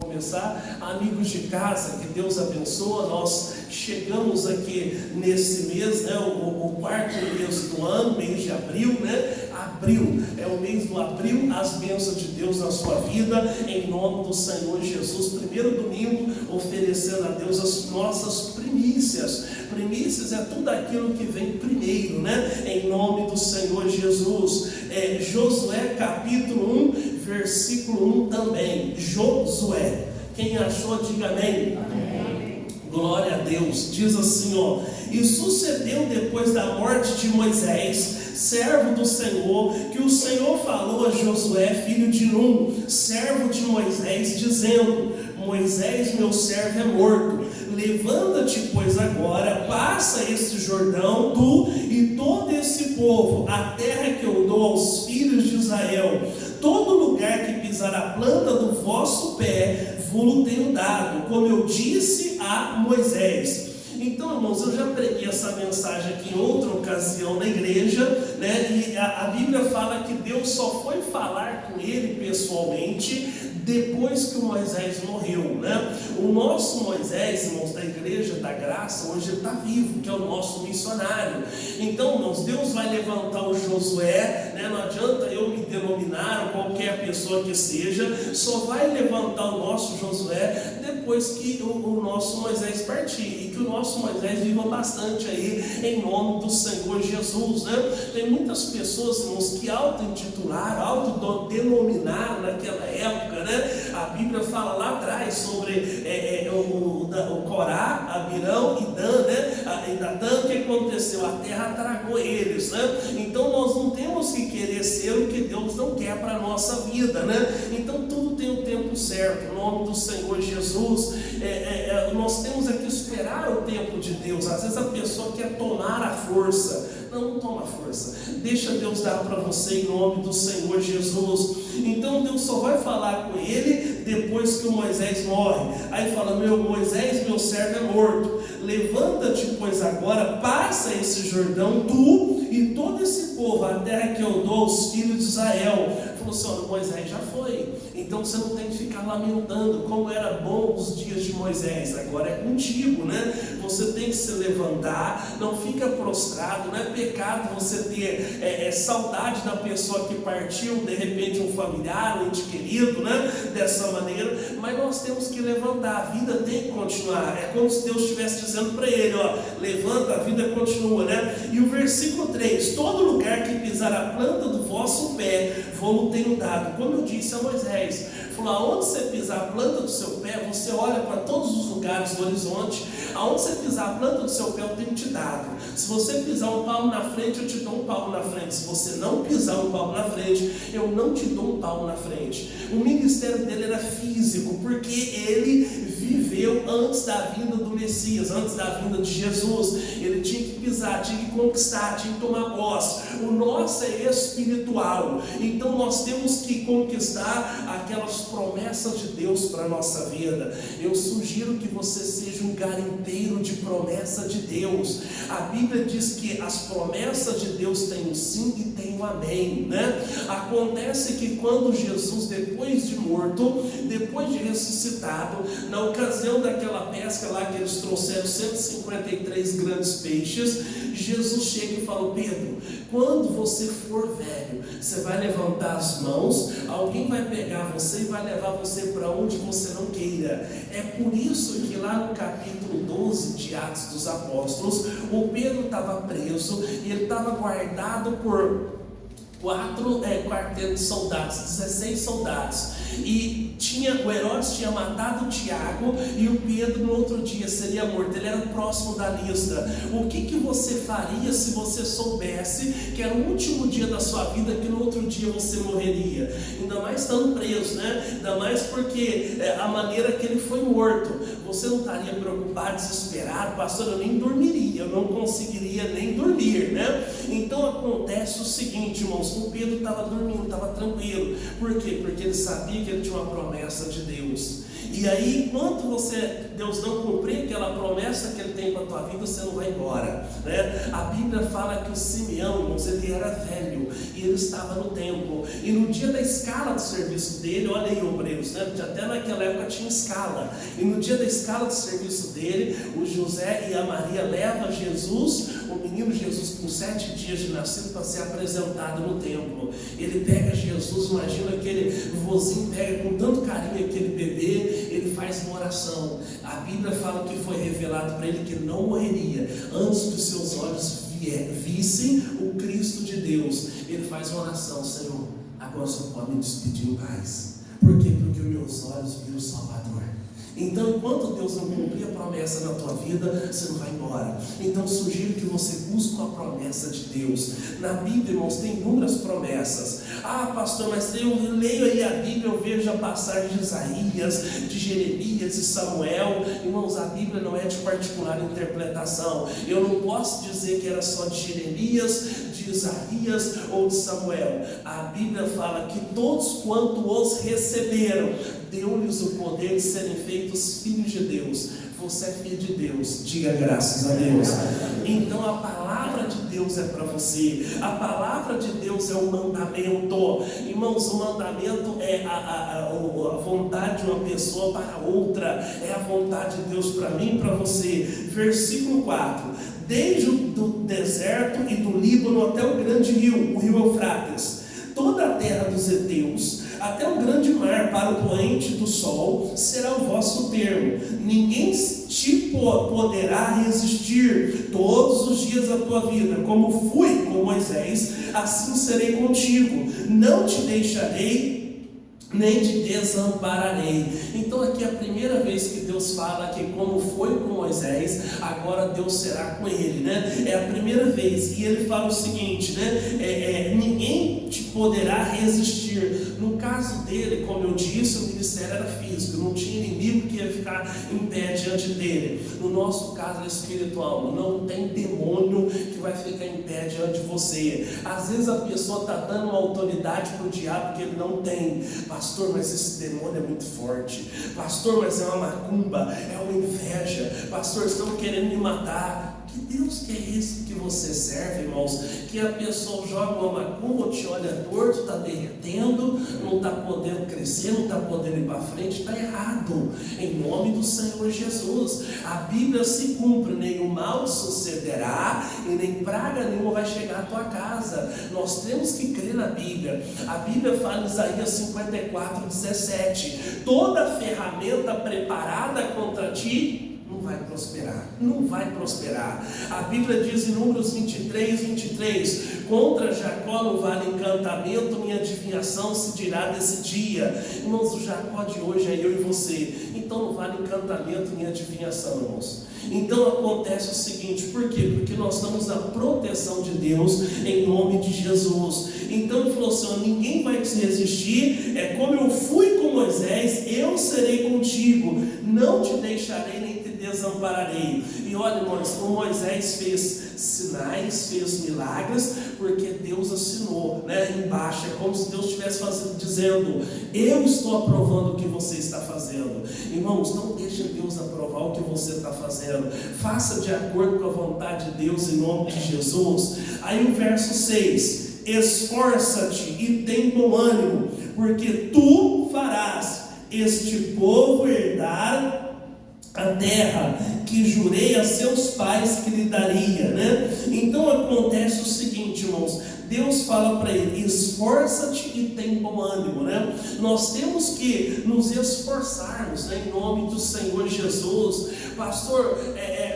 Começar, amigos de casa, que Deus abençoa. Nós chegamos aqui nesse mês, né, o quarto mês do ano, mês de abril, né? Abril, é o mês do abril, as bênçãos de Deus na sua vida, em nome do Senhor Jesus. Primeiro domingo, oferecendo a Deus as nossas primícias. Primícias é tudo aquilo que vem primeiro, né? Em nome do Senhor Jesus. Josué capítulo 1, versículo 1 também. Josué. Quem achou, diga amém. Amém. Glória a Deus. Diz assim, ó: e sucedeu depois da morte de Moisés, servo do Senhor, que o Senhor falou a Josué, filho de Nun, servo de Moisés, dizendo: Moisés, meu servo, é morto. Levanta-te, pois, agora, passa este Jordão, tu e todo esse povo, a terra que eu dou aos filhos de Israel. Todo lugar que pisar a planta do vosso pé, vos tenho dado, como eu disse a Moisés. Então, irmãos, eu já preguei essa mensagem aqui em outra ocasião na igreja, né? E a Bíblia fala que Deus só foi falar com ele pessoalmente depois que o Moisés morreu, né? O nosso Moisés, irmãos, da igreja da graça, hoje ele está vivo, que é o nosso missionário. Então, irmãos, Deus vai levantar o Josué, né? Não adianta eu me denominar, qualquer pessoa que seja, só vai levantar o nosso Josué depois que o nosso Moisés partir, e que o nosso Moisés viva bastante aí, em nome do Senhor Jesus, né? Tem muitas pessoas, irmãos, que auto-intitularam, autodenominaram naquela época, né? A Bíblia fala lá atrás sobre o Corá, Abirão e Dan, né? E Datã, o que aconteceu? A terra tragou eles, né? Então nós não temos que querer ser o que Deus não quer para a nossa vida, né? Então tudo tem o tempo certo, em nome do Senhor Jesus. Nós temos que esperar o tempo de Deus. Às vezes a pessoa quer tomar a força. Não toma força, deixa Deus dar para você, em nome do Senhor Jesus. Então Deus só vai falar com ele depois que o Moisés morre. Aí fala: Moisés, meu servo, é morto. Levanta-te, pois, agora, passa esse Jordão, tu e todo esse povo, a terra que eu dou aos filhos de Israel. Falou assim: olha, Moisés já foi, então você não tem que ficar lamentando como era bom os dias de Moisés. Agora é contigo, né? Você tem que se levantar, não fica prostrado. Não é pecado você ter saudade da pessoa que partiu, de repente um familiar, um ente querido, né? Dessa maneira, mas nós temos que levantar, a vida tem que continuar. É como se Deus estivesse dizendo para ele: ó, levanta, a vida continua, né? E o versículo 3: todo lugar que pisar a planta do vosso pé, vou tenho dado, como eu disse a Moisés. Falou: aonde você pisar a planta do seu pé, você olha para todos os lugares do horizonte. Aonde você pisar a planta do seu pé, eu tenho te dado. Se você pisar um palmo na frente, eu te dou um palmo na frente. Se você não pisar um palmo na frente, eu não te dou um palmo na frente. O ministério dele era físico, porque ele viveu antes da vinda do Messias, antes da vinda de Jesus. Ele tinha que pisar, tinha que conquistar, tinha que tomar posse. O nosso é espiritual, então nós temos que conquistar aquelas promessas de Deus para a nossa vida. Eu sugiro que você seja um garimpeiro de promessa de Deus. A Bíblia diz que as promessas de Deus têm o sim e tem o amém, né? Acontece que quando Jesus, depois de morto, depois de ressuscitado, na ocasião daquela pesca lá que eles trouxeram 153 grandes peixes, Jesus chega e fala: Pedro, quando você for velho, você vai levantar as mãos, alguém vai pegar você e vai levar você para onde você não queira. É por isso que lá no capítulo 12 de Atos dos Apóstolos, o Pedro estava preso e ele estava guardado por 4 quartéis de soldados, 16 soldados. E o Herodes tinha matado o Tiago, e o Pedro no outro dia seria morto. Ele era o próximo da lista. O que você faria se você soubesse que era o último dia da sua vida, que no outro dia você morreria? Ainda mais estando preso, né? Ainda mais porque a maneira que ele foi morto. Você não estaria preocupado, desesperado? Pastor, eu nem dormiria, eu não conseguiria nem dormir, né? Então acontece o seguinte, irmãos: o Pedro estava dormindo, estava tranquilo. Por quê? Porque ele sabia que ele tinha uma promessa de Deus. E aí, enquanto Deus não cumprir aquela promessa que Ele tem para a tua vida, você não vai embora, né? A Bíblia fala que o Simeão, irmãos, ele era velho e ele estava no templo. E no dia da escala do serviço dele, olha aí, obreiros, né? Até naquela época tinha escala. E no dia da escala do serviço dele, o José e a Maria levam Jesus, o menino Jesus com 7 dias de nascido, para ser apresentado no templo. Ele pega Jesus, imagina aquele vozinho, pega com tanto carinho aquele bebê, ele faz uma oração. A Bíblia fala que foi revelado para ele que não morreria antes que os seus olhos vissem o Cristo de Deus. Ele faz uma oração: Senhor, agora só pode me despedir em paz. Por quê? Porque os meus olhos viram o Salvador. Então, enquanto Deus não cumprir a promessa na tua vida, você não vai embora. Então, sugiro que você busque uma promessa de Deus. Na Bíblia, irmãos, tem inúmeras promessas. Ah, pastor, mas eu leio aí a Bíblia, eu vejo a passagem de Isaías, de Jeremias e Samuel. Irmãos, a Bíblia não é de particular interpretação. Eu não posso dizer que era só de Jeremias, de Isaías ou de Samuel. A Bíblia fala que todos quanto os receberam, deu-lhes o poder de serem feitos filhos de Deus. Você é filho de Deus, diga graças a Deus. Então a palavra de Deus é para você. A palavra de Deus é o mandamento. Irmãos, o mandamento é a vontade de uma pessoa para outra. É a vontade de Deus para mim e para você. Versículo 4: desde o deserto e do Líbano até o grande rio, o rio Eufrates, toda a terra dos heteus, até o grande mar, para o poente do sol, será o vosso termo. Ninguém te poderá resistir todos os dias da tua vida. Como fui com Moisés, assim serei contigo. Não te deixarei, nem te desampararei. Então aqui é a primeira vez que Deus fala que como foi com Moisés, agora Deus será com ele, né? É a primeira vez. E ele fala o seguinte, né? Ninguém te poderá resistir. No caso dele, como eu disse, o ministério era físico, não tinha inimigo que ia ficar em pé diante dele. No nosso caso é espiritual, não tem demônio que vai ficar em pé diante de você. Às vezes a pessoa está dando uma autoridade para o diabo que ele não tem. Pastor, mas esse demônio é muito forte. Pastor, mas é uma macumba, é uma inveja. Pastor, estão querendo me matar. Que Deus que é esse que você serve, irmãos? Que a pessoa joga uma macumba, te olha torto, está derretendo, não está podendo crescer, não está podendo ir para frente, está errado. Em nome do Senhor Jesus, a Bíblia se cumpre: nenhum mal te sucederá e nem praga nenhuma vai chegar à tua casa. Nós temos que crer na Bíblia. A Bíblia fala em Isaías 54:17: toda ferramenta preparada contra ti não vai prosperar, não vai prosperar. A Bíblia diz em Números 23: contra Jacó no vale encantamento, minha adivinhação se dirá desse dia. Irmãos, o Jacó de hoje é eu e você. Então não vale encantamento, minha adivinhação, irmãos. Então acontece o seguinte: por quê? Porque nós estamos na proteção de Deus em nome de Jesus. Então ele falou assim: ninguém vai te resistir. Como eu fui com Moisés, eu serei contigo, não te deixarei nem te desampararei. E olha, irmãos, o Moisés fez sinais, fez milagres, porque Deus assinou, né, embaixo. É como se Deus estivesse dizendo: eu estou aprovando o que você está fazendo. Irmãos, não deixe Deus aprovar o que você está fazendo. Faça de acordo com a vontade de Deus em nome de Jesus. Aí o verso 6: esforça-te e tem bom ânimo, porque tu farás este povo herdar a terra que jurei a seus pais que lhe daria, né? Então acontece o seguinte, irmãos: Deus fala para ele: esforça-te e tem bom ânimo, né? Nós temos que nos esforçarmos, né, em nome do Senhor Jesus. Pastor,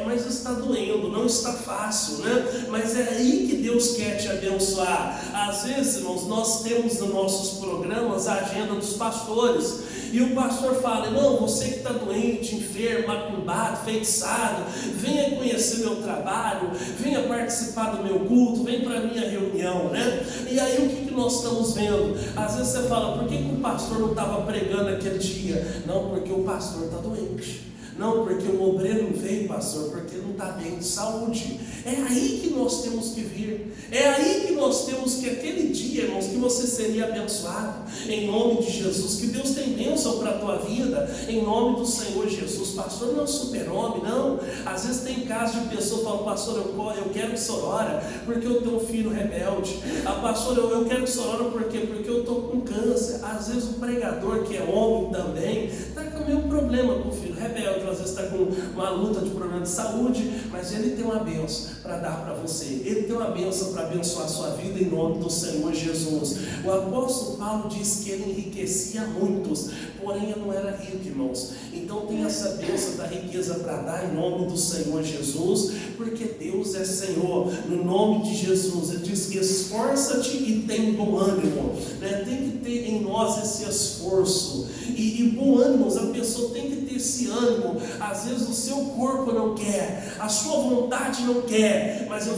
mas está doendo, não está fácil, né? Mas é aí que Deus quer te abençoar. Às vezes, irmãos, nós temos nos nossos programas a agenda dos pastores, e o pastor fala: não, você que está doente, enfermo, macumbado, feitiçado, venha conhecer meu trabalho, venha participar do meu culto, vem para a minha reunião, né? E aí o que nós estamos vendo? Às vezes você fala: por que o pastor não estava pregando aquele dia? Não, porque o pastor está doente. Não, porque o obreiro não veio, pastor, porque não está bem de saúde. É aí que nós temos que vir. É aí que nós temos que, aquele dia, irmãos, que você seria abençoado, em nome de Jesus, que Deus tem bênção para a tua vida, em nome do Senhor Jesus. Pastor não é super-homem, não. Às vezes tem casos de pessoa que falam, pastor, eu quero que o senhor ore, porque eu tenho um filho rebelde. Pastor, eu quero que o senhor ore, porque eu estou com câncer. Às vezes o pregador, que é homem também, está com o mesmo problema com o filho rebelde, às vezes está com uma luta de problema de saúde, mas ele tem uma bênção para dar para você, ele tem uma bênção para abençoar a sua vida, em nome do Senhor Jesus. O apóstolo Paulo diz que ele enriquecia muitos, porém ele não era rico, irmãos. Então tem essa bênção da riqueza para dar, em nome do Senhor Jesus, porque Deus é Senhor, no nome de Jesus. Ele diz: esforça-te e tem bom ânimo, né? Tem que ter em nós esse esforço e bom ânimo. A pessoa tem que ter esse ânimo. Às vezes o seu corpo não quer, a sua vontade não quer, mas eu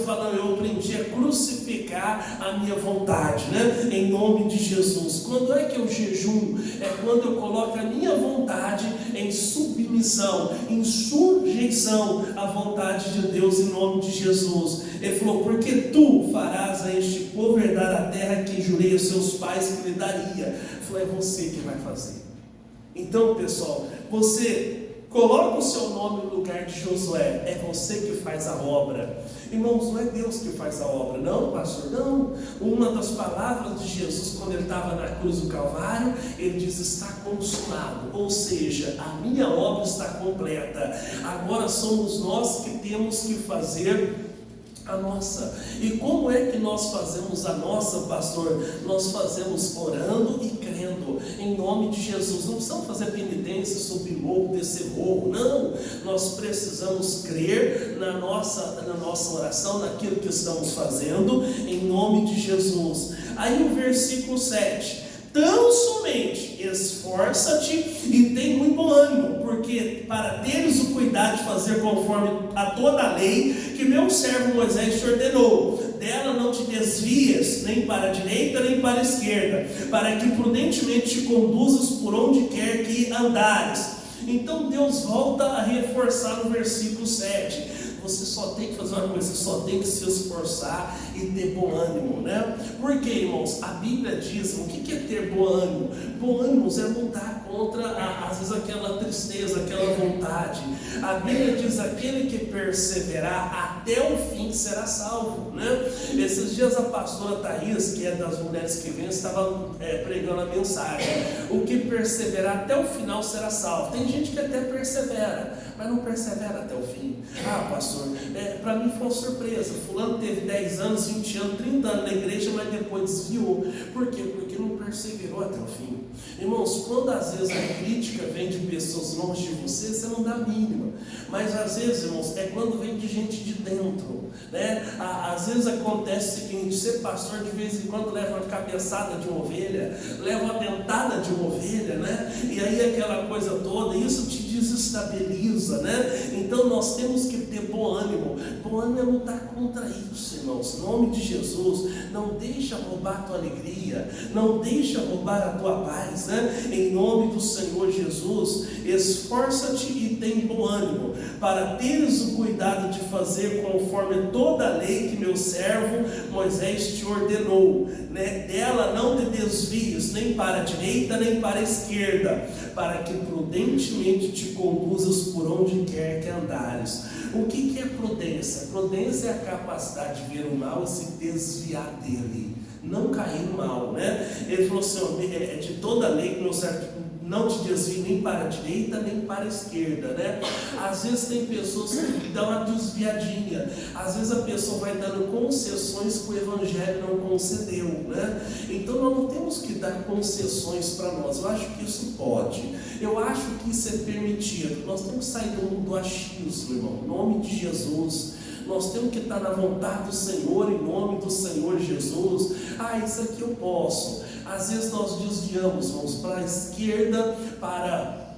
aprendi a crucificar a minha vontade, né? Em nome de Jesus. Quando é que eu jejum? É quando eu coloco a minha vontade em submissão, em sujeição à vontade de Deus, em nome de Jesus. Ele falou: porque tu farás a este povo herdar a terra que jurei aos seus pais que lhe daria. Ele falou: é você que vai fazer. Então, pessoal, você coloca o seu nome no lugar de Josué. É você que faz a obra. Irmãos, não é Deus que faz a obra, não, pastor, não. Uma das palavras de Jesus, quando ele estava na cruz do Calvário, ele diz: está consumado, ou seja, a minha obra está completa. Agora somos nós que temos que fazer a nossa. E como é que nós fazemos a nossa, pastor? Nós fazemos orando e crendo, em nome de Jesus. Não precisamos fazer penitência, subir morro, descer morro, não. Nós precisamos crer na nossa oração, naquilo que estamos fazendo, em nome de Jesus. Aí o versículo 7: tão somente esforça-te e tem muito bom ânimo, porque para teres o cuidado de fazer conforme a toda a lei que meu servo Moisés te ordenou, dela não te desvies nem para a direita nem para a esquerda, para que prudentemente te conduzas por onde quer que andares. Então Deus volta a reforçar no versículo 7. Você só tem que fazer uma coisa, você só tem que se esforçar e ter bom ânimo, né? Porque, irmãos, a Bíblia diz: o que é ter bom ânimo? Bom ânimo é lutar contra, às vezes, aquela tristeza, aquela vontade. A Bíblia diz: aquele que perseverar até o fim será salvo, né? Esses dias a pastora Thaís, que é das mulheres que vêm, estava pregando a mensagem: o que perseverar até o final será salvo. Tem gente que até persevera, mas não persevera até o fim. Ah, pastor, para mim foi uma surpresa. Fulano teve 10 anos, 20 anos, 30 anos na igreja, mas depois desviou. Por quê? Porque não perseverou até o fim. Irmãos, quando às vezes a crítica vem de pessoas longe de você, você não dá a mínima. Mas às vezes, irmãos, é quando vem de gente de dentro, né? Às vezes acontece o seguinte: ser pastor de vez em quando leva uma cabeçada de uma ovelha, leva uma dentada de uma ovelha, né? E aí aquela coisa toda, isso te desestabiliza, né? Então nós temos que ter bom ânimo. Bom ânimo é lutar contra isso, irmãos. Em nome de Jesus, não deixa roubar a tua alegria, não deixa roubar a tua paz, né? Em nome do Senhor Jesus, esforça-te e tem bom ânimo, para teres o cuidado de fazer conforme toda a lei que meu servo Moisés te ordenou, né? Dela não te desvies nem para a direita nem para a esquerda, para que prudentemente te conduzas por onde quer que andares. O que é prudência? Prudência é a capacidade de ver o mal e se desviar dele, não cair no mal, né? Ele falou assim: de toda a lei que meu servo não te desvie nem para a direita nem para a esquerda, né? Às vezes tem pessoas que dão uma desviadinha, às vezes a pessoa vai dando concessões que o Evangelho não concedeu, né? Então nós não temos que dar concessões para nós. Eu acho que isso pode, eu acho que isso é permitido. Nós temos que sair do mundo do achismo, irmão, em nome de Jesus. Nós temos que estar na vontade do Senhor, em nome do Senhor Jesus. Ah, isso aqui eu posso. Às vezes nós desviamos, vamos para a esquerda, para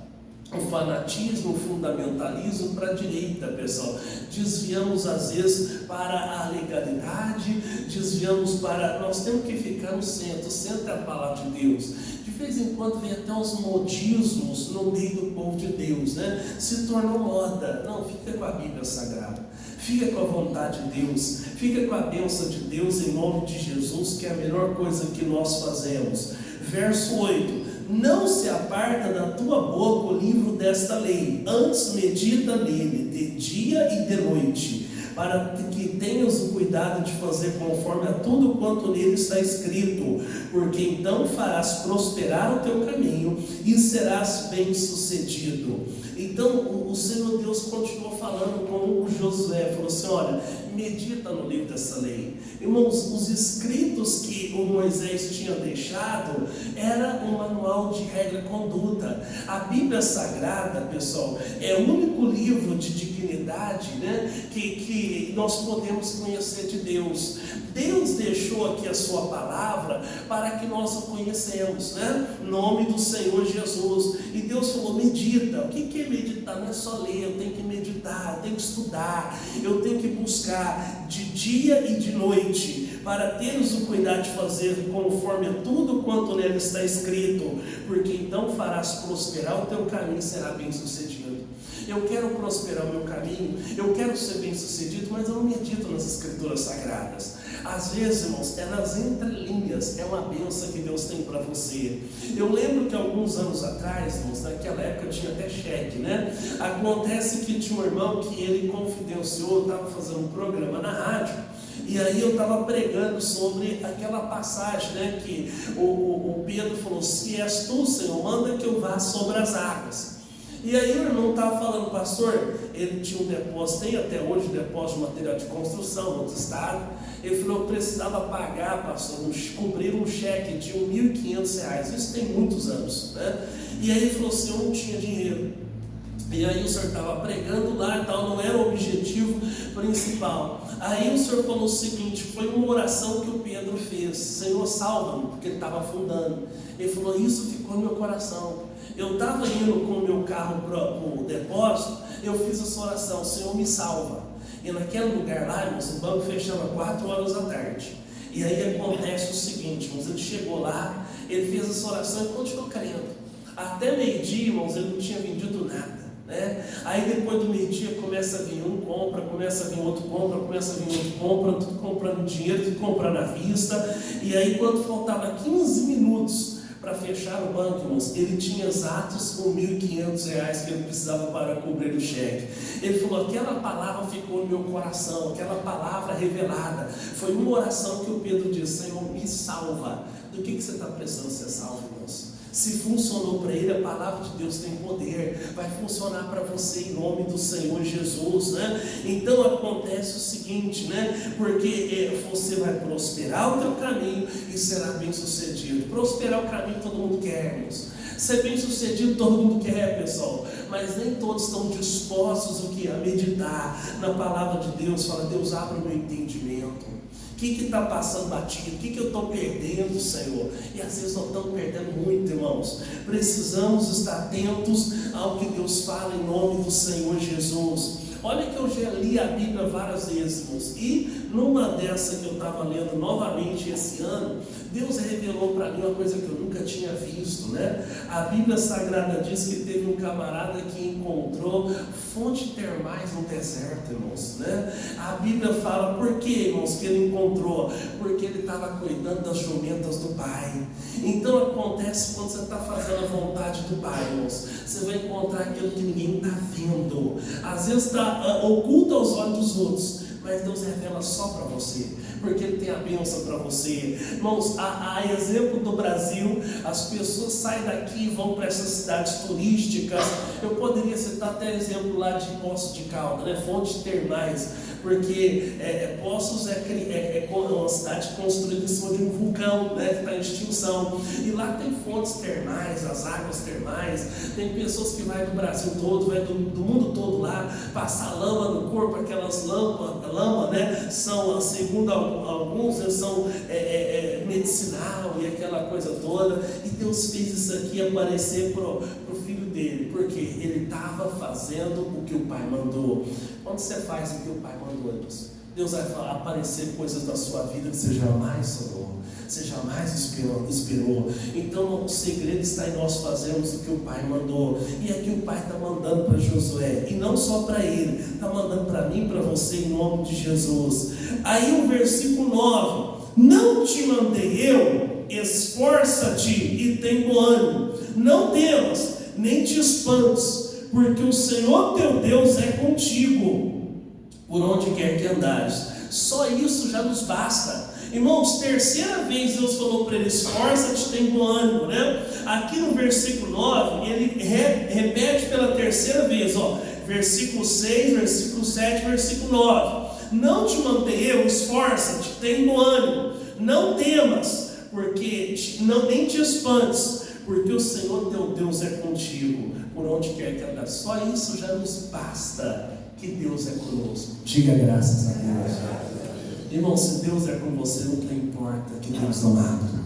o fanatismo, o fundamentalismo para a direita, pessoal. Desviamos às vezes para a legalidade, desviamos para... Nós temos que ficar no centro. O centro é a palavra de Deus. De vez em quando vem até uns modismos no meio do povo de Deus, né? Se tornou moda. Não, fica com a Bíblia Sagrada. Fica com a vontade de Deus. Fica com a bênção de Deus em nome de Jesus, que é a melhor coisa que nós fazemos. Verso 8. Não se aparta da tua boca o livro desta lei, antes medita nele de dia e de noite, para que tenhas o cuidado de fazer conforme a tudo quanto nele está escrito, porque então farás prosperar o teu caminho e serás bem sucedido. Então o Senhor Deus continuou falando com o Josué, falou assim: olha, medita no livro dessa lei. Irmãos, os escritos que o Moisés tinha deixado era um manual de regra e conduta. A Bíblia Sagrada, pessoal, é o único livro de dignidade, né, que nós podemos conhecer de Deus. Deus deixou aqui a sua palavra para que nós o conhecemos, né? Nome do Senhor Jesus. E Deus falou: medita. O que é meditar? Não é só ler, eu tenho que meditar, eu tenho que estudar, eu tenho que buscar de dia e de noite, para teres o cuidado de fazer conforme a tudo quanto nele está escrito, porque então farás prosperar o teu caminho e será bem sucedido. Eu quero prosperar o meu caminho, eu quero ser bem sucedido, mas eu não medito nas Escrituras Sagradas. Às vezes, irmãos, é nas entrelinhas, é uma bênção que Deus tem para você. Eu lembro que alguns anos atrás, irmãos, naquela época tinha até cheque, né? Acontece que tinha um irmão que ele confidenciou, estava fazendo um programa na rádio, e aí eu estava pregando sobre aquela passagem, né, que o Pedro falou: se és tu, Senhor, manda que eu vá sobre as águas. E aí o irmão estava falando: pastor, ele tinha um depósito, tem até hoje depósito de material de construção no outro estado. Ele falou: eu precisava pagar, pastor, cumprir um cheque de R$1.500. Isso tem muitos anos, né? E aí ele falou assim: eu não tinha dinheiro. E aí o senhor estava pregando lá e tal, não era o objetivo principal. Aí o senhor falou o seguinte: foi uma oração que o Pedro fez: Senhor, salva-me, porque ele estava afundando. Ele falou: isso ficou no meu coração. Eu estava indo com o meu carro para o depósito, eu fiz essa oração: Senhor, me salva. E naquele lugar lá, irmãos, o banco fechava 4 horas da tarde. E aí acontece o seguinte, irmãos, ele chegou lá, ele fez essa oração e continuou crendo. Até meio-dia, irmãos, ele não tinha vendido nada, né? Aí depois do meio-dia começa a vir um compra, começa a vir outro compra, começa a vir outro compra, tudo comprando dinheiro, tudo comprando à vista. E aí quando faltava 15 minutos para fechar o banco, irmãos, ele tinha exatos R$1.500 que ele precisava para cobrir o cheque. Ele falou: aquela palavra ficou no meu coração, aquela palavra revelada. Foi uma oração que o Pedro disse: Senhor, me salva. Do que você está precisando ser salvo, irmãos? Se funcionou para ele, a palavra de Deus tem poder, vai funcionar para você em nome do Senhor Jesus, né? Então acontece o seguinte, né? Porque você vai prosperar o teu caminho e será bem sucedido. Prosperar o caminho todo mundo quer, irmãos. Ser bem sucedido todo mundo quer, pessoal, mas nem todos estão dispostos a meditar na palavra de Deus. Fala: Deus, abre o meu entendimento. O que está passando batido? O que eu estou perdendo, Senhor? E às vezes nós estamos perdendo muito, irmãos. Precisamos estar atentos ao que Deus fala em nome do Senhor Jesus. Olha que eu já li a Bíblia várias vezes, irmãos, e numa dessa que eu estava lendo novamente esse ano, Deus revelou para mim uma coisa que eu nunca tinha visto, né? A Bíblia Sagrada diz que teve um camarada que encontrou fontes termais no deserto, irmãos, né? A Bíblia fala por quê, irmãos, que ele encontrou? Porque ele estava cuidando das jumentas do Pai. Então acontece quando você está fazendo a vontade do Pai, irmãos, você vai encontrar aquilo que ninguém está vendo. Às vezes está oculto aos olhos dos outros, mas Deus revela só para você, porque Ele tem a bênção para você. Irmãos, a exemplo do Brasil, as pessoas saem daqui e vão para essas cidades turísticas. Eu poderia citar até exemplo lá de Poços de Caldas, né? Fontes termais, porque Poços é uma cidade construída em cima de um vulcão, né, que está em extinção, e lá tem fontes termais, as águas termais. Tem pessoas que vão do Brasil todo, vai do mundo todo lá, passar lama no corpo. Aquelas lama, né, são, segundo alguns, são medicinal e aquela coisa toda. E Deus fez isso aqui aparecer para o filho dele. Por quê? ele estava fazendo o que o Pai mandou. Quando você faz o que o Pai mandou, Deus vai aparecer coisas na sua vida que você jamais sonhou, você jamais esperou. Então o segredo está em nós fazermos o que o Pai mandou. E aqui o Pai está mandando para Josué, e não só para ele, está mandando para mim e para você, em nome de Jesus. Aí o versículo 9: não te mandei eu? Esforça-te e tem bom ânimo, não temas, nem te espantes, porque o Senhor teu Deus é contigo por onde quer que andares. Só isso já nos basta. Irmãos, terceira vez Deus falou para ele: esforça-te, tem bom ânimo, né? Aqui no versículo 9, ele repete pela terceira vez, versículo 6, versículo 7, versículo 9: não te mandei eu? Esforça-te, tem bom ânimo, não temas, porque nem te espantes, porque o Senhor teu Deus é contigo por onde quer que andares. Só isso já nos basta, que Deus é conosco. Diga graças a Deus. Irmão, se Deus é com você, não tem porta que Deus não abra.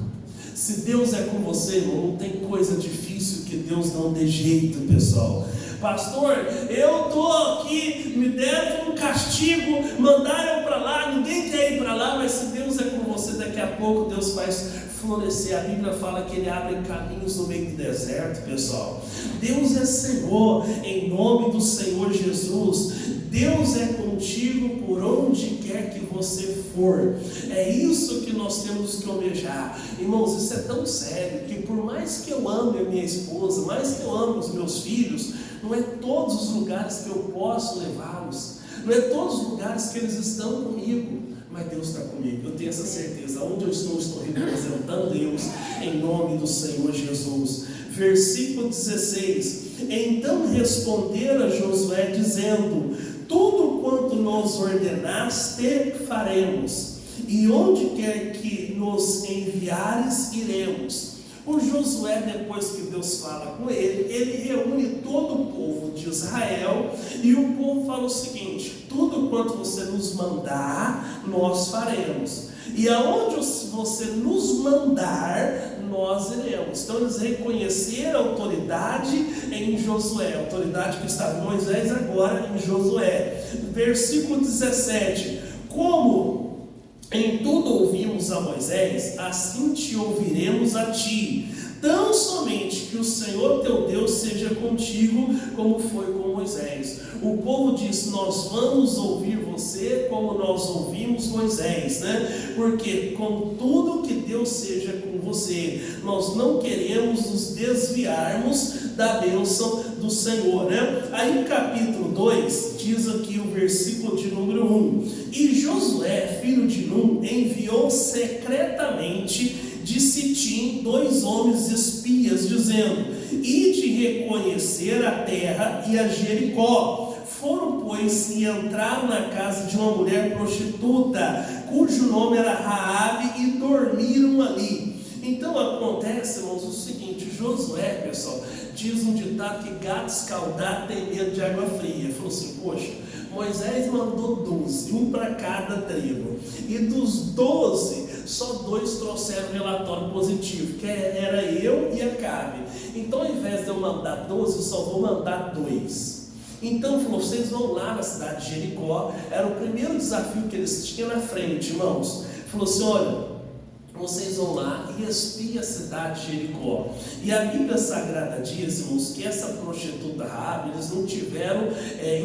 Se Deus é com você, irmão, não tem coisa difícil que Deus não dê jeito, pessoal. Pastor, eu estou aqui, me deram um castigo, mandaram para lá, ninguém quer ir para lá, mas se Deus é com você, daqui a pouco Deus faz florescer. A Bíblia fala que Ele abre caminhos no meio do deserto, pessoal. Deus é Senhor, em nome do Senhor Jesus. Deus é contigo por onde quer que você for. É isso que nós temos que almejar. Irmãos, isso é tão sério, que por mais que eu ame a minha esposa, mais que eu ame os meus filhos, não é todos os lugares que eu posso levá-los, não é todos os lugares que eles estão comigo, mas Deus está comigo. Eu tenho essa certeza. Onde eu estou representando Deus, em nome do Senhor Jesus. Versículo 16: então respondera Josué dizendo: tudo quanto nos ordenaste faremos, e onde quer que nos enviares iremos. O Josué, depois que Deus fala com ele reúne todo o povo de Israel, e o povo fala o seguinte: tudo quanto você nos mandar, nós faremos, e aonde você nos mandar, nós iremos. Então eles reconheceram a autoridade em Josué, a autoridade que estava em Moisés, agora em Josué. Versículo 17: como em tudo ouvimos a Moisés, assim te ouviremos a ti, tão somente que o Senhor teu Deus seja contigo, como foi com Moisés. O povo disse: nós vamos ouvir você como nós ouvimos Moisés, né? Porque com tudo que Deus seja com você, nós não queremos nos desviarmos da bênção do Senhor, né? Aí no capítulo 2, diz aqui o versículo de número 1: e Josué, filho de Nun, enviou secretamente de Sitim 2 homens espias, dizendo: ide reconhecer a terra e a Jericó. Foram, pois, e entraram na casa de uma mulher prostituta, cujo nome era Raabe, e dormiram ali. Então acontece, irmãos, o seguinte: Josué, pessoal, diz um ditado que gato escaldado tem medo de água fria. Ele falou assim: poxa, Moisés mandou 12, um para cada tribo, e dos 12, só 2 trouxeram relatório positivo, que era eu e Acabe. Então, ao invés de eu mandar 12, eu só vou mandar 2. Então falou: vocês vão lá na cidade de Jericó. Era o primeiro desafio que eles tinham na frente, irmãos. Falou assim: olha, vocês vão lá e espiem a cidade de Jericó. E a Bíblia Sagrada diz, irmãos, que essa prostituta Raabe, eles não tiveram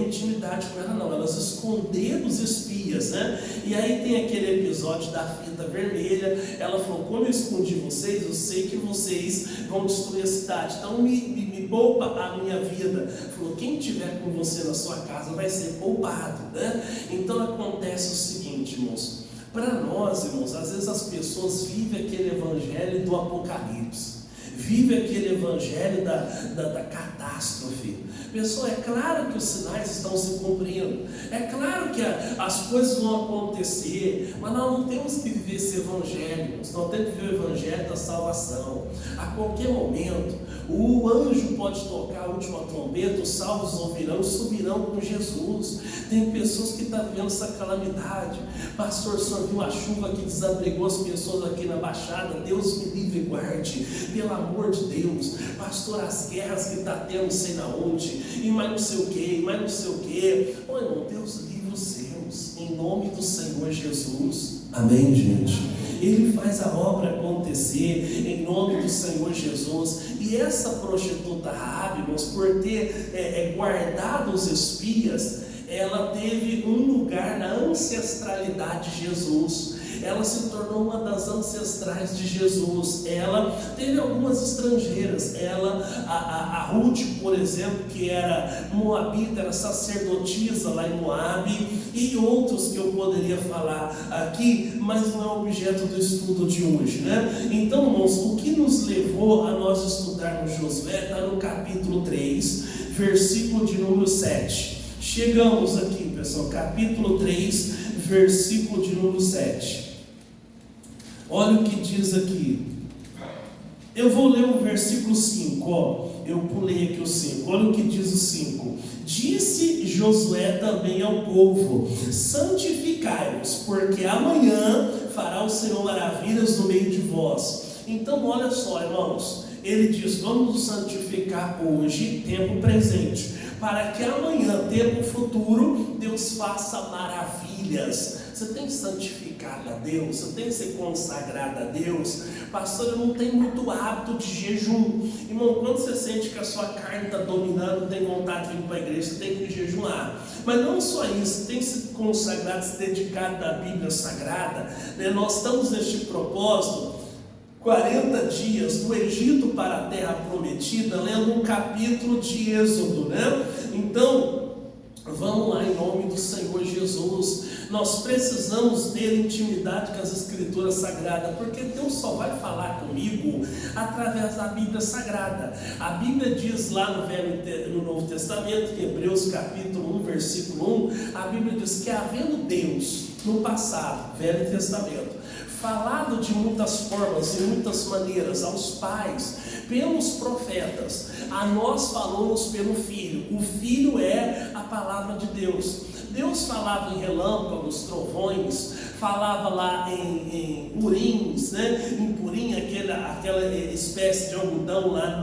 intimidade com ela, não. Elas esconderam os espias, né? E aí tem aquele episódio da fita vermelha. Ela falou: como eu escondi vocês, eu sei que vocês vão destruir a cidade, então me poupa a minha vida. Falou: quem estiver com você na sua casa vai ser poupado, né? Então acontece o seguinte, irmãos. Para nós, irmãos, às vezes as pessoas vivem aquele evangelho do apocalipse, vivem aquele evangelho da catástrofe. Pessoal, é claro que os sinais estão se cumprindo, é claro que as coisas vão acontecer, mas nós não temos que viver esse evangelho, nós temos que viver o evangelho da salvação. A qualquer momento, o anjo pode tocar a última trombeta, os salvos ouvirão e subirão com Jesus. Tem pessoas que estão vendo essa calamidade. Pastor, só viu a chuva que desabrigou as pessoas aqui na Baixada? Deus me livre e guarde, pelo amor de Deus. Pastor, as guerras que está tendo, sei na onde, e mais não sei o que, mais não sei o que. Ô irmão, Deus livre os seus, em nome do Senhor Jesus. Amém, gente? Ele faz a obra acontecer em nome do Senhor Jesus. E essa prostituta Raabe, irmãos, por ter guardado os espias, ela teve um lugar na ancestralidade de Jesus. Ela se tornou uma das ancestrais de Jesus. Ela teve algumas estrangeiras. A Ruth, por exemplo, que era moabita, era sacerdotisa lá em Moabe, e outros que eu poderia falar aqui, mas não é objeto do estudo de hoje, né? Então, irmãos, o que nos levou a nós estudarmos Josué está no capítulo 3, versículo de número 7. Chegamos aqui, pessoal, capítulo 3, versículo de número 7. Olha o que diz aqui. Eu vou ler o versículo 5, ó. Eu pulei aqui o 5. Olha o que diz o 5. Disse Josué também ao povo: santificai-vos, porque amanhã fará o Senhor maravilhas no meio de vós. Então, olha só, irmãos. Ele diz: vamos nos santificar hoje, tempo presente, para que amanhã, tempo futuro, Deus faça maravilhas. Você tem santificado a Deus? Você tem se consagrado a Deus? Pastor, eu não tenho muito hábito de jejum. Irmão, quando você sente que a sua carne está dominando, tem vontade de vir para a igreja, você tem que jejuar. Mas não só isso, tem se consagrado, se dedicado à Bíblia Sagrada, né? Nós estamos neste propósito, 40 dias do Egito para a terra prometida, lendo um capítulo de Êxodo, né? Então, vamos lá em nome do Senhor Jesus. Nós precisamos ter intimidade com as Escrituras Sagradas, porque Deus só vai falar comigo através da Bíblia Sagrada. A Bíblia diz lá no Novo Testamento, em Hebreus capítulo 1, versículo 1, a Bíblia diz que havendo Deus no passado, Velho Testamento, falado de muitas formas e muitas maneiras aos pais, pelos profetas, a nós falou-nos pelo Filho. O Filho é a palavra de Deus. Deus falava em relâmpagos, trovões, falava lá em urins, né? Em purim, aquela espécie de algodão lá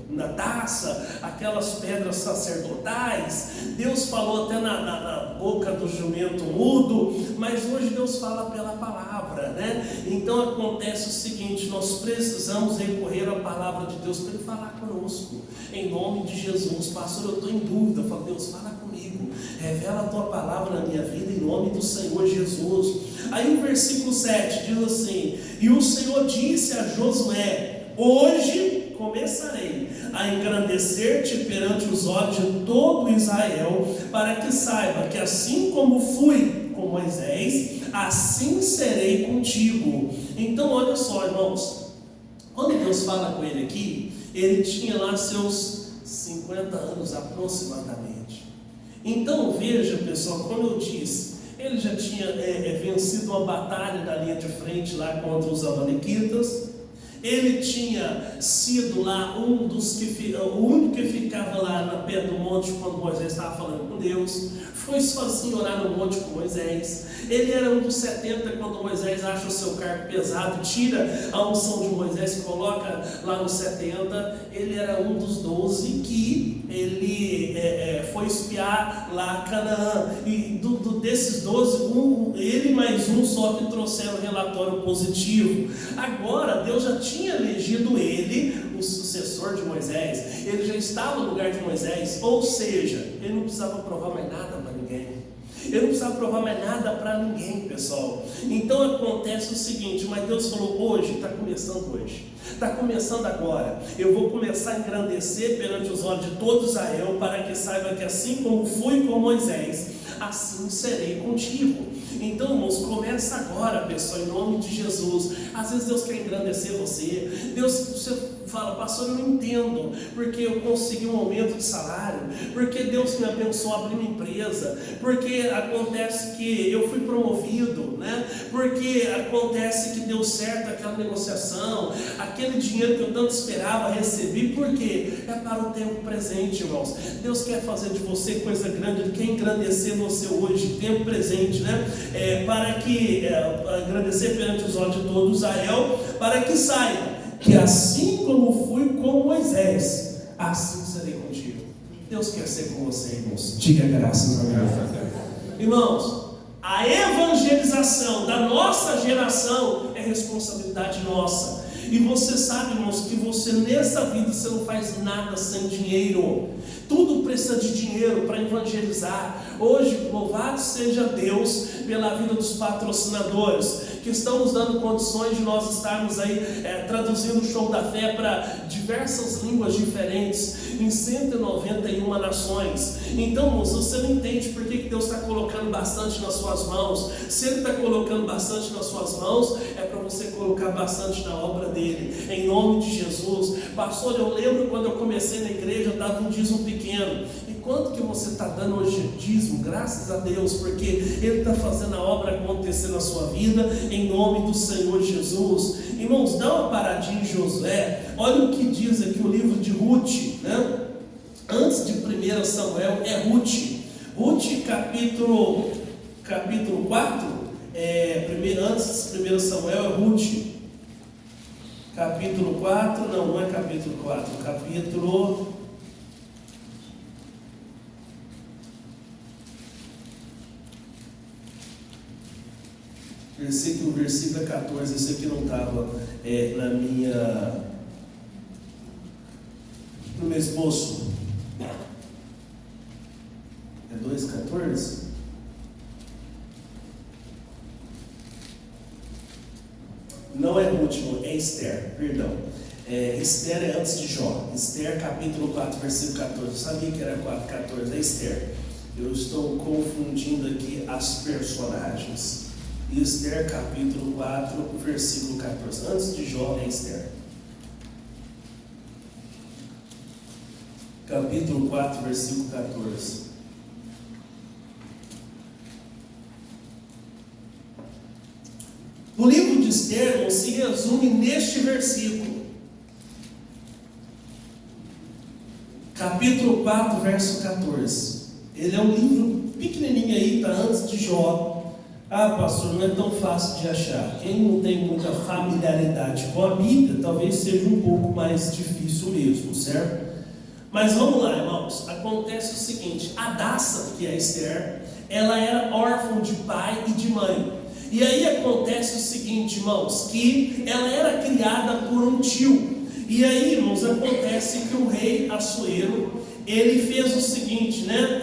na taça, aquelas pedras sacerdotais. Deus falou até na boca do jumento mudo, mas hoje Deus fala pela palavra, né? Então acontece o seguinte: nós precisamos recorrer à palavra de Deus para Ele falar conosco, em nome de Jesus. Pastor, eu estou em dúvida. Eu falo: Deus, fala comigo, revela a tua palavra na minha vida, em nome do Senhor Jesus. Aí o versículo 7 diz assim: e o Senhor disse a Josué: hoje começarei a engrandecer-te perante os olhos de todo Israel, para que saiba que assim como fui com Moisés, assim serei contigo. Então olha só, irmãos, quando Deus fala com ele aqui, ele tinha lá seus 50 anos aproximadamente. Então veja, pessoal, como eu disse, ele já tinha vencido uma batalha na linha de frente lá contra os amalequitas. Ele tinha sido lá o único que ficava lá na pé do monte quando Moisés estava falando com Deus. Foi sozinho orar no monte com Moisés. Ele era um dos 70 quando Moisés acha o seu cargo pesado, tira a unção de Moisés e coloca lá nos 70. Ele era um dos 12 que ele foi espiar lá Canaã. E desses 12, ele mais um só que trouxeram um relatório positivo. Agora Deus já tinha elegido ele o sucessor de Moisés. Ele já estava no lugar de Moisés, ou seja, ele não precisava provar mais nada para ninguém. Ele não precisava provar mais nada para ninguém, pessoal. Então acontece o seguinte: mas Deus falou: hoje, está começando hoje, está começando agora. Eu vou começar a engrandecer perante os olhos de todo Israel, para que saiba que assim como fui com Moisés, assim serei contigo. Então, irmãos, começa agora, pessoal, em nome de Jesus. Às vezes Deus quer engrandecer você. Deus, você fala, pastor, eu não entendo, porque eu consegui um aumento de salário, porque Deus me abençoou a abrir uma empresa, porque acontece que eu fui promovido, né? Porque acontece que deu certo aquela negociação, aquele dinheiro que eu tanto esperava receber, porque é para o tempo presente, irmãos. Deus quer fazer de você coisa grande, Ele quer engrandecer você hoje, tempo presente, né? Para que, agradecer perante os olhos de todo Israel, para que saiba que assim como fui com Moisés, assim serei contigo. Deus quer ser com você, irmãos. Diga graças a Deus. Irmãos, a evangelização da nossa geração é responsabilidade nossa. E você sabe, irmãos, que você nessa vida você não faz nada sem dinheiro. Tudo precisa de dinheiro para evangelizar. Hoje, louvado seja Deus pela vida dos patrocinadores que estão nos dando condições de nós estarmos aí traduzindo o Show da Fé para diversas línguas diferentes, em 191 nações. Então, irmãos, você não entende por que Deus está colocando bastante nas suas mãos. Se Ele está colocando bastante nas suas mãos, é para você colocar bastante na obra dEle, em nome de Jesus. Pastor, eu lembro quando eu comecei na igreja, eu dava um dízimo pequeno. E quanto que você está dando hoje de dízimo? Graças a Deus, porque Ele está fazendo a obra acontecer na sua vida, em nome do Senhor Jesus. Irmãos, dá uma paradinha em Josué. Olha o que diz aqui o livro de Ruth, né? Antes de 1 Samuel é Ruth. Ruth capítulo 4. Antes de 1 Samuel é Ruth. Capítulo 4, não é capítulo 4, capítulo... Versículo 14, esse aqui não estava no meu esboço. É 2,14? Não é último, é Esther, perdão. Esther é antes de Jó. Esther capítulo 4, versículo 14. Eu sabia que era 4,14, é Esther. Eu estou confundindo aqui as personagens. Esther capítulo 4, versículo 14. Antes de Jó é Esther. Capítulo 4, versículo 14. O livro de Esther se resume neste versículo. Capítulo 4, verso 14. Ele é um livro pequenininho aí, está antes de Jó. Ah, pastor, não é tão fácil de achar. Quem não tem muita familiaridade com a Bíblia, talvez seja um pouco mais difícil mesmo, certo? Mas vamos lá, irmãos. Acontece o seguinte: Hadassah, que é Esther, ela era órfã de pai e de mãe. E aí acontece o seguinte, irmãos, que ela era criada por um tio. E aí, irmãos, acontece que o rei Assuero, ele fez o seguinte, né?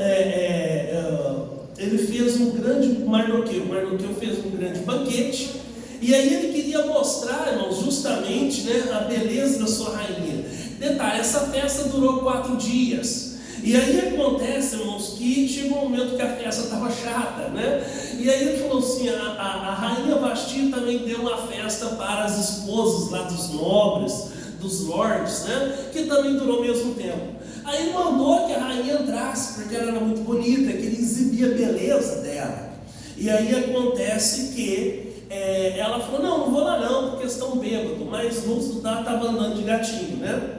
Ele fez um grande Mardoqueu. Mardoqueu fez um grande banquete. E aí ele queria mostrar, irmãos, justamente, né, a beleza da sua rainha. Detalhe, essa festa durou 4 dias. E aí acontece, irmãos, que chegou um momento que a festa estava chata, né? E aí ele falou assim, a rainha Vasti também deu uma festa para as esposas lá dos nobres, dos lords, né? Que também durou o mesmo tempo. Aí mandou que a rainha entrasse, porque ela era muito bonita, que ele exibia a beleza dela. E aí acontece que ela falou, não vou lá não, porque estão bêbados, mas não estava andando de gatinho, né?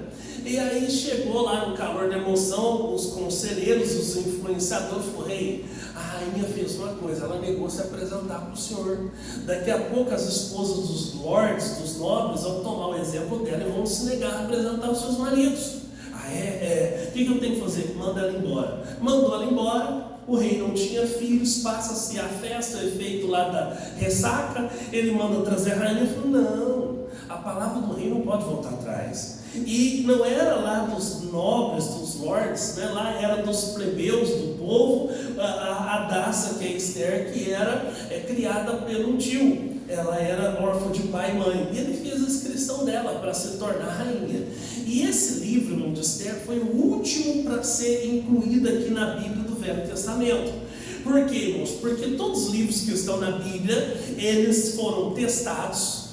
E aí chegou lá no calor da emoção, os conselheiros, os influenciadores, falaram, rei, a rainha fez uma coisa, ela negou se apresentar para o senhor. Daqui a pouco as esposas dos lords, dos nobres, vão tomar o exemplo dela e vão se negar a apresentar os seus maridos. O que eu tenho que fazer? Manda ela embora. Mandou ela embora, o rei não tinha filhos, passa-se a festa, o efeito lá da ressaca, ele manda trazer a rainha e falou, não, a palavra do rei não pode voltar atrás. E não era lá dos nobres, dos lords, né? Lá era dos plebeus, do povo, a Hadassah, que é Esther, que era criada pelo tio. Ela era órfã de pai e mãe. E ele fez a inscrição dela para se tornar rainha. E esse livro, irmão, de Esther, foi o último para ser incluído aqui na Bíblia do Velho Testamento. Por quê, irmãos? Porque todos os livros que estão na Bíblia, eles foram testados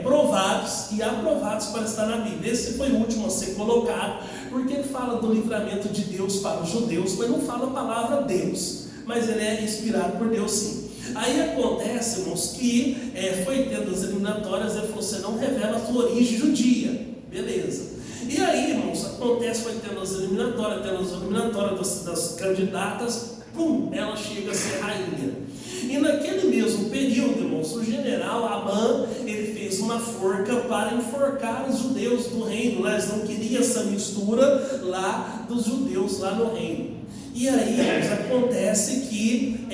provados e aprovados para estar na Bíblia. Esse foi o último a ser colocado, porque ele fala do livramento de Deus para os judeus, mas não fala a palavra Deus, mas ele é inspirado por Deus sim. Aí acontece, irmãos, que foi tendo as eliminatórias, ele falou, você não revela a sua origem judia, beleza. E aí, irmãos, acontece, foi tendo as eliminatórias das candidatas, pum, ela chega a ser rainha. E naquele mesmo período, irmãos, o general Amã, ele fez uma forca para enforcar os judeus do reino, né? Eles não queriam essa mistura lá dos judeus lá no reino. E aí, irmãos, acontece que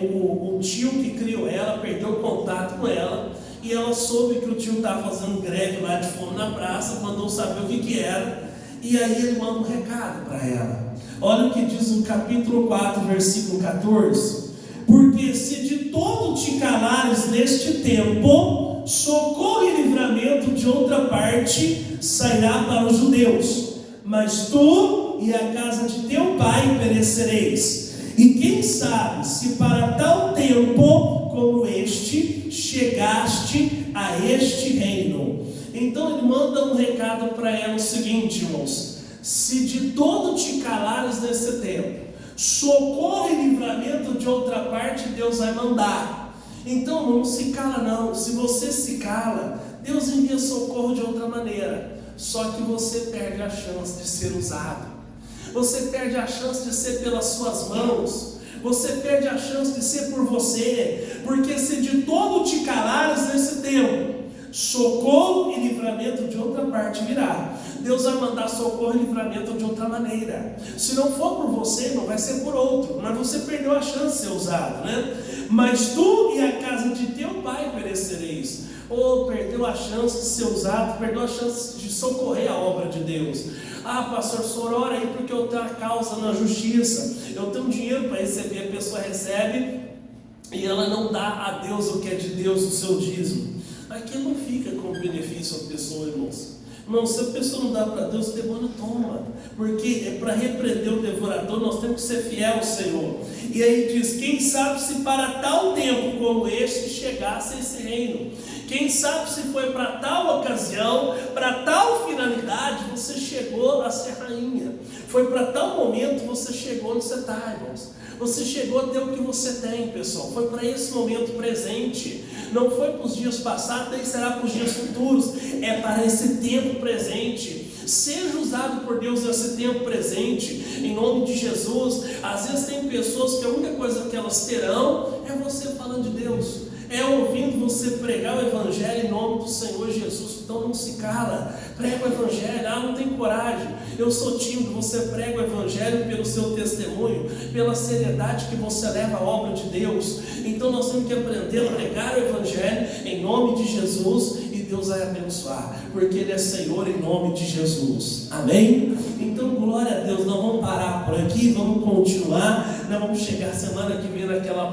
o tio que criou ela perdeu contato com ela, e ela soube que o tio estava fazendo greve lá de fome na praça, mandou saber o que era, e aí ele manda um recado para ela. Olha o que diz no capítulo 4, versículo 14. Porque se de todo te calares neste tempo, socorro e livramento de outra parte sairá para os judeus, mas tu e a casa de teu pai perecereis. E quem sabe se para tal tempo como este chegaste a este reino. Então ele manda um recado para ela o seguinte, irmãos: se de todo te calares nesse tempo, socorro e livramento de outra parte Deus vai mandar. Então não se cala não. Se você se cala, Deus envia socorro de outra maneira. Só que você perde a chance de ser usado. Você perde a chance de ser pelas suas mãos. Você perde a chance de ser por você. Porque se de todo te calares nesse tempo, socorro e livramento de outra parte virá. Deus vai mandar socorro e livramento de outra maneira. Se não for por você, não vai ser por outro. Mas você perdeu a chance de ser usado, né? Mas tu e a casa de teu pai perecereis. Ou perdeu a chance de ser usado, perdeu a chance de socorrer a obra de Deus. Ah, pastor, o senhor ora aí porque eu tenho a causa na justiça. Eu tenho dinheiro para receber, a pessoa recebe e ela não dá a Deus o que é de Deus, o seu dízimo. Aqui não fica com benefício a pessoa, irmãos. Irmão, se a pessoa não dá para Deus, o demônio toma. Porque é para repreender o devorador, nós temos que ser fiel ao Senhor. E aí diz, quem sabe se para tal tempo como este chegasse a esse reino. Quem sabe se foi para tal ocasião, para tal finalidade, você chegou a ser rainha. Foi para tal momento, você chegou onde você está, irmãos. Você chegou a ter o que você tem, pessoal. Foi para esse momento presente. Não foi para os dias passados, nem será para os dias futuros. É para esse tempo presente. Seja usado por Deus nesse tempo presente, em nome de Jesus. Às vezes tem pessoas que a única coisa que elas terão é você falando de Deus, é ouvindo você pregar o Evangelho em nome do Senhor Jesus. Então não se cala, prega o Evangelho. Ah, não tem coragem, eu sou tímido. Você prega o Evangelho pelo seu testemunho, pela seriedade que você leva à obra de Deus. Então nós temos que aprender a pregar o Evangelho em nome de Jesus, e Deus vai abençoar, porque Ele é Senhor em nome de Jesus, amém? Então glória a Deus. Nós vamos parar por aqui, vamos continuar, nós vamos chegar semana que vem naquela